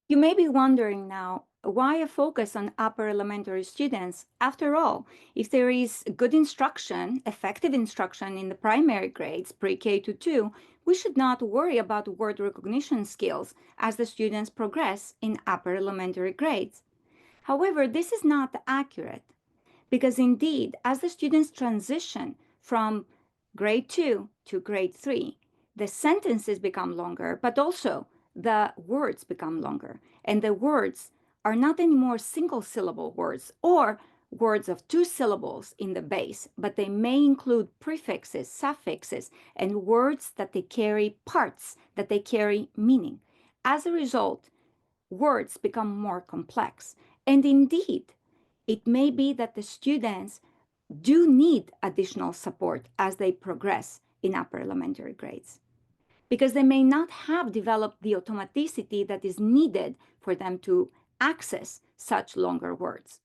You may be wondering now, why a focus on upper elementary students? After all, if there is good instruction, effective instruction in the primary grades, pre-K to 2, we should not worry about word recognition skills as the students progress in upper elementary grades. However, this is not accurate because indeed, as the students transition from grade 2 to grade 3, the sentences become longer, but also the words become longer. And the words are not anymore single syllable words or words of 2 syllables in the base, but they may include prefixes, suffixes, and words that they carry parts, that they carry meaning. As a result, words become more complex. And indeed, it may be that the students do need additional support as they progress in upper elementary grades because they may not have developed the automaticity that is needed for them to access such longer words.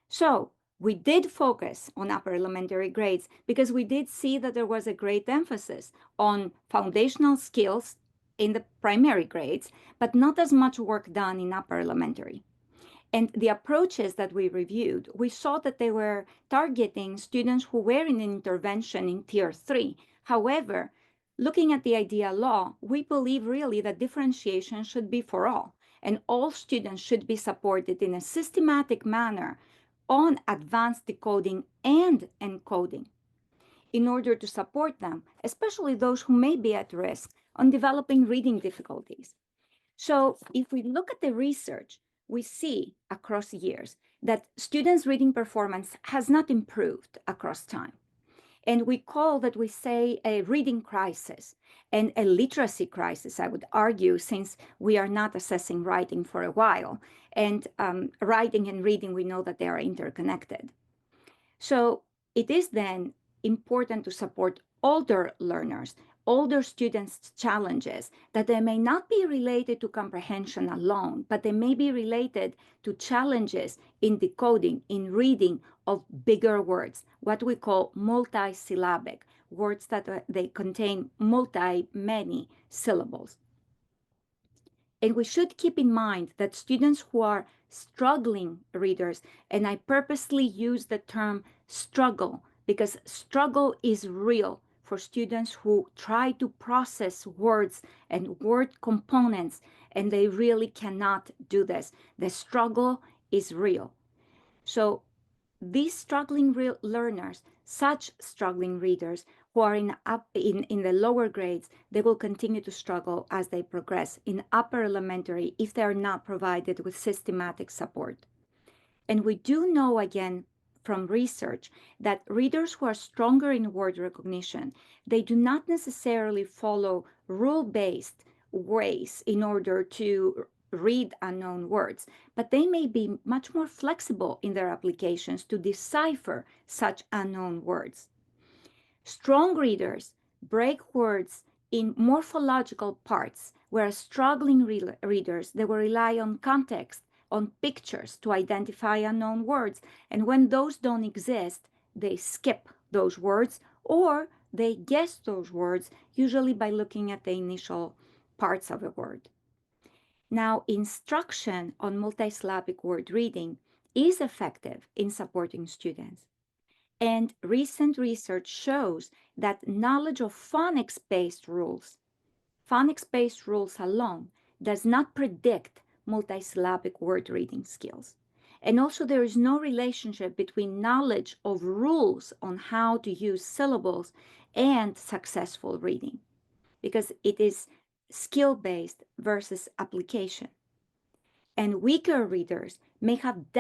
So we did focus on upper elementary grades because we did see that there was a great emphasis on foundational skills in the primary grades, but not as much work done in upper elementary. And the approaches that we reviewed, we saw that they were targeting students who were in an intervention in tier 3. However, looking at the IDEA law, we believe really that differentiation should be for all, and all students should be supported in a systematic manner on advanced decoding and encoding in order to support them, especially those who may be at risk on developing reading difficulties. So if we look at the research, we see across years that students' reading performance has not improved across time. And we call that, we say, a reading crisis and a literacy crisis, I would argue, since we are not assessing writing for a while. And writing and reading, we know that they are interconnected. So it is then important to support older learners, older students' challenges, that they may not be related to comprehension alone, but they may be related to challenges in decoding, in reading of bigger words, what we call multisyllabic, words that they contain many syllables. And we should keep in mind that students who are struggling readers, and I purposely use the term struggle because struggle is real for students who try to process words and word components, and they really cannot do this. The struggle is real. So these struggling learners, such struggling readers who are in the lower grades, they will continue to struggle as they progress in upper elementary if they are not provided with systematic support. And we do know again from research that readers who are stronger in word recognition, they do not necessarily follow rule-based ways in order to read unknown words, but they may be much more flexible in their applications to decipher such unknown words. Strong readers break words in morphological parts, whereas struggling readers, they will rely on context, on pictures to identify unknown words. And when those don't exist, they skip those words or they guess those words, usually by looking at the initial parts of a word. Now, instruction on multisyllabic word reading is effective in supporting students. And recent research shows that knowledge of phonics-based rules alone does not predict multisyllabic word reading skills. And also there is no relationship between knowledge of rules on how to use syllables and successful reading, because it is skill-based versus application. And weaker readers may have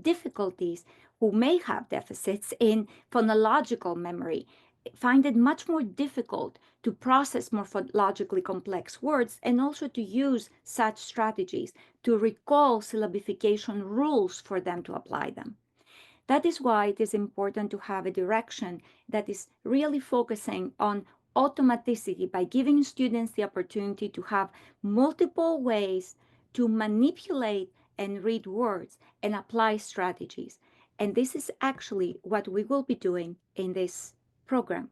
difficulties, who may have deficits in phonological memory, find it much more difficult to process morphologically complex words and also to use such strategies to recall syllabification rules for them to apply them. That is why it is important to have a direction that is really focusing on automaticity by giving students the opportunity to have multiple ways to manipulate and read words and apply strategies. And this is actually what we will be doing in this program.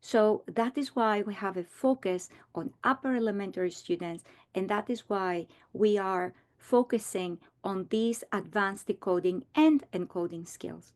So that is why we have a focus on upper elementary students, and that is why we are focusing on these advanced decoding and encoding skills.